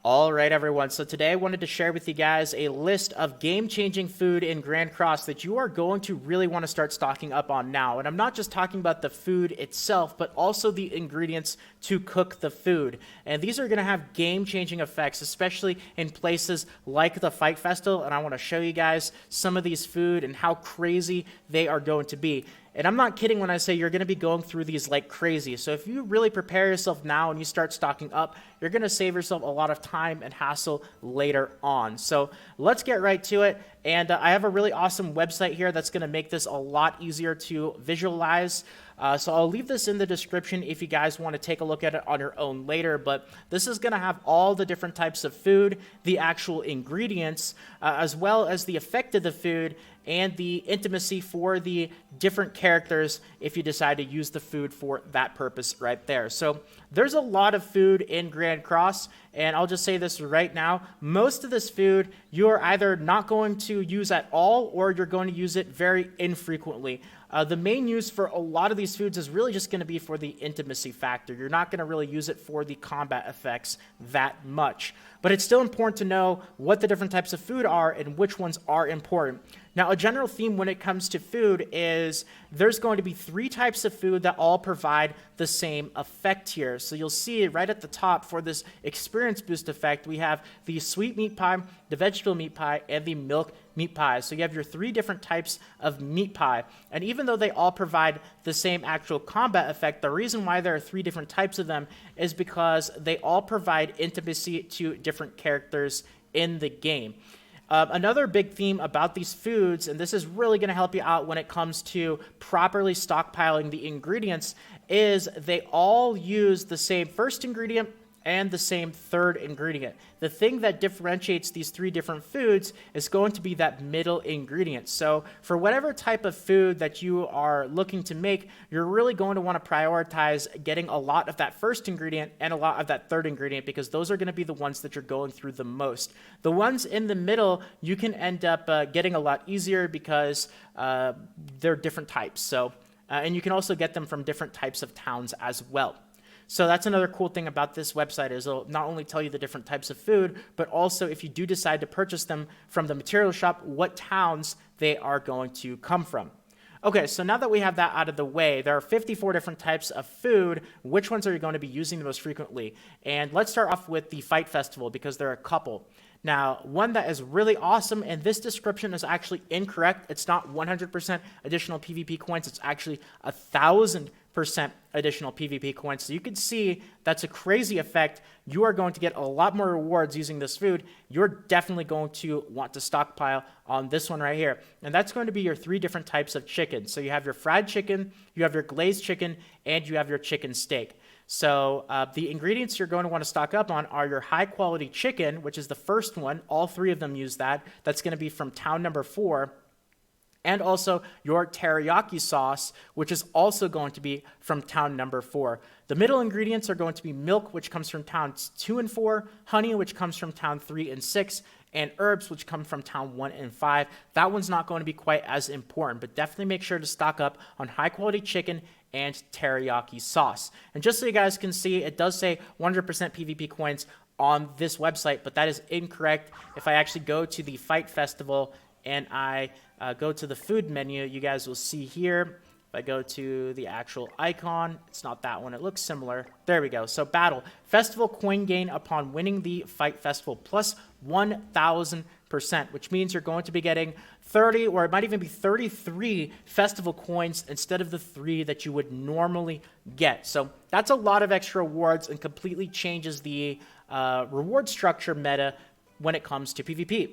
All right, everyone. So today I wanted to share with you guys a list of game-changing food in Grand Cross that you are going to really want to start stocking up on now. And I'm not just talking about the food itself, but also the ingredients to cook the food. And these are going to have game-changing effects, especially in places like the Fight Festival. And I want to show you guys some of these food and how crazy they are going to be. And I'm not kidding when I say you're going to be going through these like crazy. So if you really prepare yourself now and you start stocking up, you're going to save yourself a lot of time and hassle later on. So let's get right to it. And I have a really awesome website here that's going to make this a lot easier to visualize. So I'll leave this in the description if you guys want to take a look at it on your own later. But this is going to have all the different types of food, the actual ingredients, as well as the effect of the food and the intimacy for the different characters if you decide to use the food for that purpose right there. So there's a lot of food in Grand Cross, and I'll just say this right now. Most of this food you're either not going to use at all or you're going to use it very infrequently. The main use for a lot of these foods is really just going to be for the intimacy factor. You're not going to really use it for the combat effects that much. But it's still important to know what the different types of food are and which ones are important. Now, a general theme when it comes to food is there's going to be 3 types of food that all provide the same effect here. So you'll see right at the top for this experience boost effect, we have the sweet meat pie, the vegetable meat pie, and the milk meat pie. So you have your 3 different types of meat pie. And even though they all provide the same actual combat effect, the reason why there are 3 different types of them is because they all provide intimacy to different characters in the game. Another big theme about these foods, and this is really going to help you out when it comes to properly stockpiling the ingredients, is they all use the same first ingredient and the same third ingredient. The thing that differentiates these 3 different foods is going to be that middle ingredient. So for whatever type of food that you are looking to make, you're really going to want to prioritize getting a lot of that first ingredient and a lot of that third ingredient because those are going to be the ones that you're going through the most. The ones in the middle, you can end up getting a lot easier because they're different types. So, and you can also get them from different types of towns as well. So that's another cool thing about this website is it'll not only tell you the different types of food, but also if you do decide to purchase them from the material shop, what towns they are going to come from. Okay, so now that we have that out of the way, there are 54 different types of food. Which ones are you going to be using the most frequently? And let's start off with the Fight Festival because there are a couple. Now, one that is really awesome, and this description is actually incorrect. It's not 100% additional PvP coins. It's actually 1,000% additional PvP coins. So you can see that's a crazy effect. You are going to get a lot more rewards using this food. You're definitely going to want to stockpile on this one right here. And that's going to be your 3 different types of chicken. So you have your fried chicken, you have your glazed chicken, and you have your chicken steak. So the ingredients you're going to want to stock up on are your high quality chicken, which is the first one. All 3 of them use that. That's going to be from town number 4. And also your teriyaki sauce, which is also going to be from town number 4. The middle ingredients are going to be milk, which comes from towns 2 and 4, honey, which comes from town 3 and 6, and herbs, which come from town 1 and 5. That one's not going to be quite as important, but definitely make sure to stock up on high-quality chicken and teriyaki sauce. And just so you guys can see, it does say 100% PvP coins on this website, but that is incorrect. If I actually go to the Fight Festival and I go to the food menu, you guys will see here, if I go to the actual icon, it's not that one, it looks similar. There we go. So battle, festival coin gain upon winning the Fight Festival plus 1,000%, which means you're going to be getting 30, or it might even be 33 festival coins instead of the 3 that you would normally get. So that's a lot of extra rewards and completely changes the reward structure meta when it comes to PvP.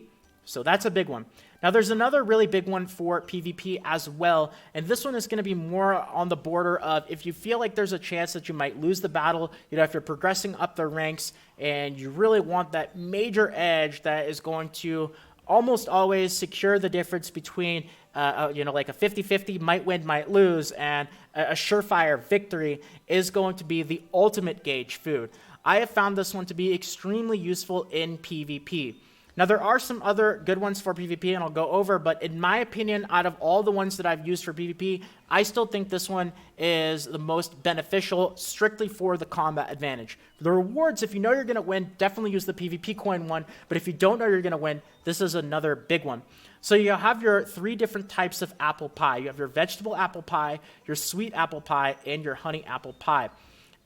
So that's a big one. Now, there's another really big one for PvP as well, and this one is going to be more on the border of if you feel like there's a chance that you might lose the battle, if you're progressing up the ranks and you really want that major edge that is going to almost always secure the difference between, like a 50-50 might win, might lose, and a surefire victory is going to be the ultimate gauge food. I have found this one to be extremely useful in PvP. Now, there are some other good ones for PvP, and I'll go over, but in my opinion, out of all the ones that I've used for PvP, I still think this one is the most beneficial strictly for the combat advantage. For the rewards, if you know you're going to win, definitely use the PvP coin one, but if you don't know you're going to win, this is another big one. So you have your 3 different types of apple pie. You have your vegetable apple pie, your sweet apple pie, and your honey apple pie.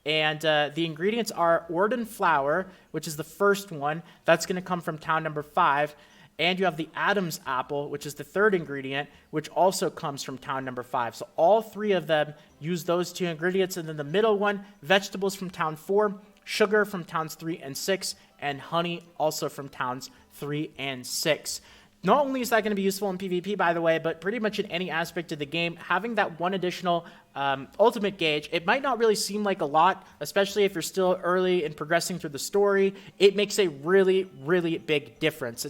And the ingredients are Orden flour, which is the first one. That's going to come from town number 5. And you have the Adam's apple, which is the third ingredient, which also comes from town number 5. So all 3 of them use those 2 ingredients. And then the middle one, vegetables from town 4, sugar from towns 3 and 6, and honey also from towns 3 and 6. Not only is that going to be useful in PvP, by the way, but pretty much in any aspect of the game, having that one additional ultimate gauge, it might not really seem like a lot, especially if you're still early in progressing through the story. It makes a really, really big difference.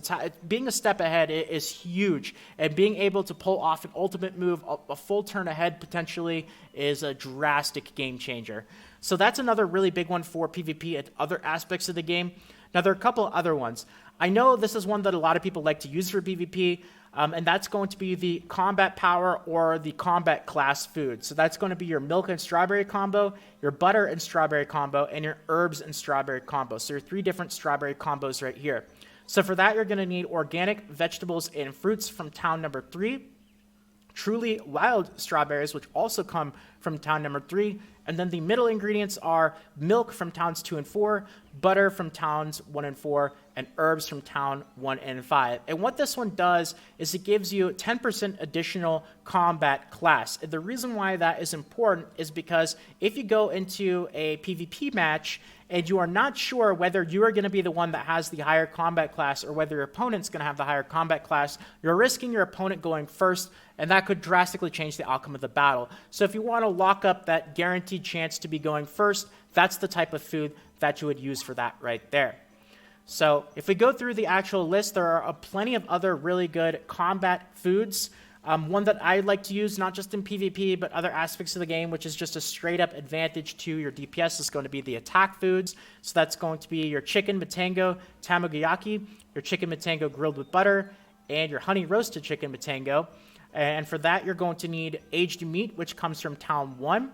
Being a step ahead is huge, and being able to pull off an ultimate move, a full turn ahead potentially, is a drastic game changer. So that's another really big one for PvP and other aspects of the game. Now, there are a couple other ones. I know this is one that a lot of people like to use for PvP, and that's going to be the combat power or the combat class food. So that's going to be your milk and strawberry combo, your butter and strawberry combo, and your herbs and strawberry combo. So your 3 different strawberry combos right here. So for that, you're going to need organic vegetables and fruits from town number 3, truly wild strawberries, which also come from town number 3. And then the middle ingredients are milk from towns 2 and 4, butter from towns 1 and 4, and herbs from town 1 and 5. And what this one does is it gives you 10% additional combat class. And the reason why that is important is because if you go into a PvP match and you are not sure whether you are going to be the one that has the higher combat class or whether your opponent's going to have the higher combat class, you're risking your opponent going first, and that could drastically change the outcome of the battle. So if you want to lock up that guaranteed chance to be going first, that's the type of food that you would use for that right there. So if we go through the actual list, there are plenty of other really good combat foods. One that I like to use, not just in PvP, but other aspects of the game, which is just a straight-up advantage to your DPS, is going to be the attack foods. So that's going to be your chicken matango tamagoyaki, your chicken matango grilled with butter, and your honey roasted chicken matango. And for that, you're going to need aged meat, which comes from town 1.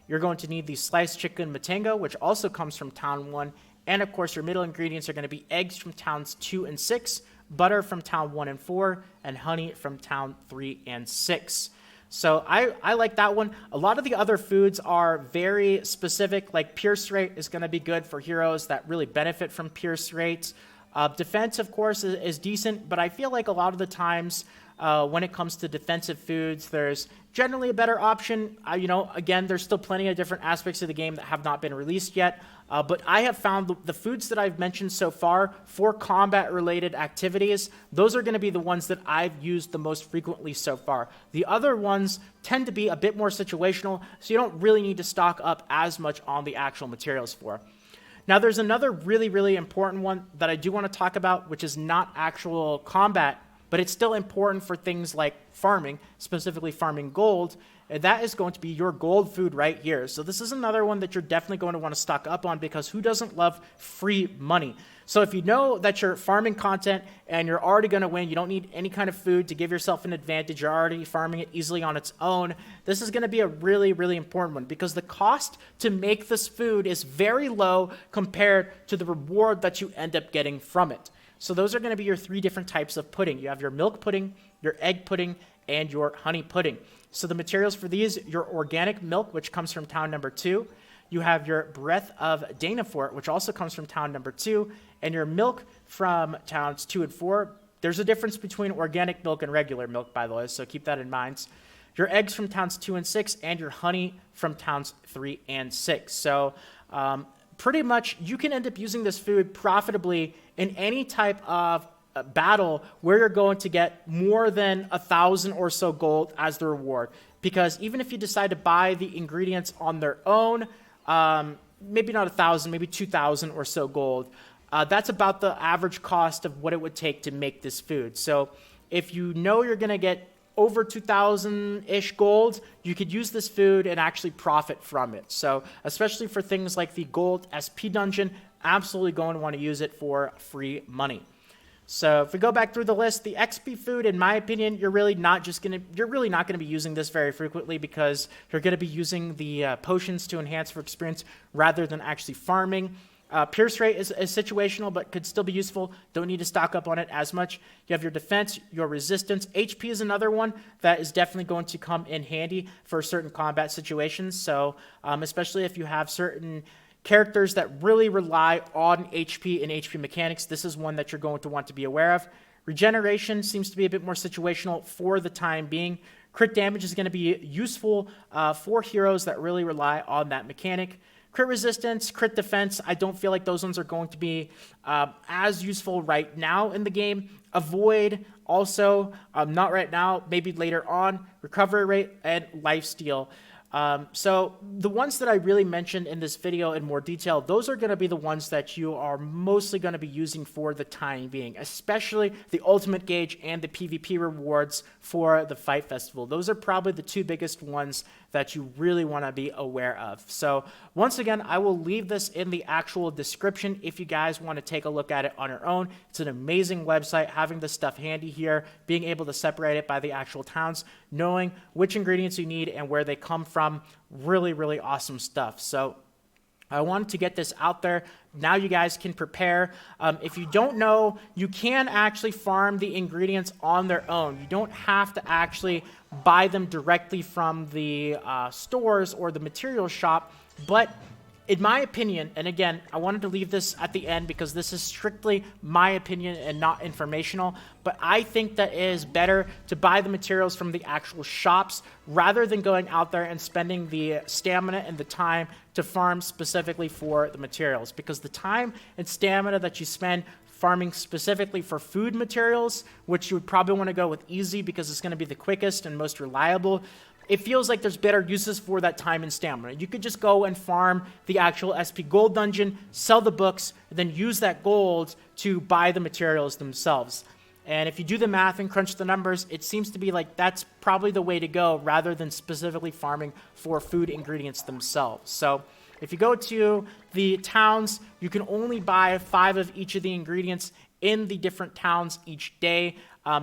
You're going to need the sliced chicken matango, which also comes from town 1. And of course, your middle ingredients are going to be eggs from towns 2 and 6, butter from town 1 and 4, and honey from town 3 and 6. So I like that one. A lot of the other foods are very specific, like Pierce Rate is going to be good for heroes that really benefit from Pierce Rates. Defense, of course, is decent, but I feel like a lot of the times when it comes to defensive foods, there's generally a better option. Again, there's still plenty of different aspects of the game that have not been released yet. But I have found the foods that I've mentioned so far for combat-related activities, those are going to be the ones that I've used the most frequently so far. The other ones tend to be a bit more situational, so you don't really need to stock up as much on the actual materials for. Now, there's another really, really important one that I do want to talk about, which is not actual combat, but it's still important for things like farming, specifically farming gold, and that is going to be your gold food right here. So this is another one that you're definitely going to want to stock up on, because who doesn't love free money? So if you know that you're farming content and you're already going to win, you don't need any kind of food to give yourself an advantage, you're already farming it easily on its own, this is going to be a really, really important one, because the cost to make this food is very low compared to the reward that you end up getting from it. So those are going to be your 3 different types of pudding. You have your milk pudding, your egg pudding, and your honey pudding. So the materials for these, your organic milk, which comes from town number 2. You have your Breath of Danafort, which also comes from town number 2. And your milk from towns 2 and 4. There's a difference between organic milk and regular milk, by the way, so keep that in mind. Your eggs from towns 2 and 6, and your honey from towns 3 and 6. So pretty much you can end up using this food profitably in any type of battle where you're going to get more than 1,000 or so gold as the reward. Because even if you decide to buy the ingredients on their own, maybe not 1,000, maybe 2,000 or so gold, that's about the average cost of what it would take to make this food. So if you know you're going to get over 2,000-ish gold, you could use this food and actually profit from it. So especially for things like the gold SP dungeon, absolutely going to want to use it for free money. So if we go back through the list, the XP food, in my opinion, you're really not going to be using this very frequently because you're going to be using the potions to enhance for experience rather than actually farming. Pierce rate is situational, but could still be useful. Don't need to stock up on it as much. You have your defense, your resistance. HP is another one that is definitely going to come in handy for certain combat situations. So especially if you have certain characters that really rely on HP and HP mechanics, this is one that you're going to want to be aware of. Regeneration seems to be a bit more situational for the time being. Crit damage is going to be useful for heroes that really rely on that mechanic. Crit resistance, crit defense, I don't feel like those ones are going to be as useful right now in the game. Avoid, also, not right now, maybe later on. Recovery rate and lifesteal. So the ones that I really mentioned in this video in more detail, those are going to be the ones that you are mostly going to be using for the time being, especially the ultimate gauge and the PvP rewards for the Fight Festival. Those are probably the two biggest ones that you really want to be aware of. So once again, I will leave this in the actual description if you guys want to take a look at it on your own. It's an amazing website, having this stuff handy here, being able to separate it by the actual towns, knowing which ingredients you need and where they come from. Really, really awesome stuff. So I wanted to get this out there. Now you guys can prepare. If you don't know, you can actually farm the ingredients on their own. You don't have to actually buy them directly from the stores or the material shop. But in my opinion, and again, I wanted to leave this at the end because this is strictly my opinion and not informational, but I think that it is better to buy the materials from the actual shops rather than going out there and spending the stamina and the time to farm specifically for the materials, because the time and stamina that you spend farming specifically for food materials, which you would probably want to go with easy because it's going to be the quickest and most reliable, it feels like there's better uses for that time and stamina. You could just go and farm the actual SP Gold Dungeon, sell the books, and then use that gold to buy the materials themselves. And if you do the math and crunch the numbers, it seems to be like that's probably the way to go rather than specifically farming for food ingredients themselves. So if you go to the towns, you can only buy 5 of each of the ingredients in the different towns each day.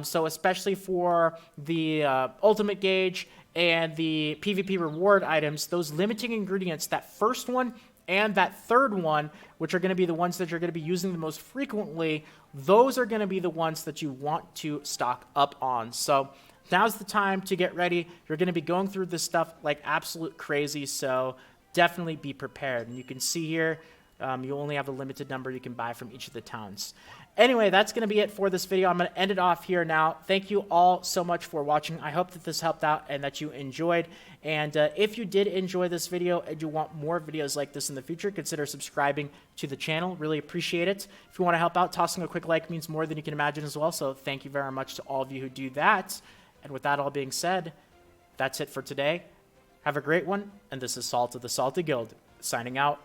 So especially for the ultimate gauge and the PvP reward items, those limiting ingredients, that first one and that third one, which are going to be the ones that you're going to be using the most frequently, those are going to be the ones that you want to stock up on. So now's the time to get ready. You're going to be going through this stuff like absolute crazy, so definitely be prepared. And you can see here, you only have a limited number you can buy from each of the towns. Anyway, that's going to be it for this video. I'm going to end it off here now. Thank you all so much for watching. I hope that this helped out and that you enjoyed. And if you did enjoy this video and you want more videos like this in the future, consider subscribing to the channel. Really appreciate it. If you want to help out, tossing a quick like means more than you can imagine as well. So thank you very much to all of you who do that. And with that all being said, that's it for today. Have a great one. And this is Salt of the Salty Guild, signing out.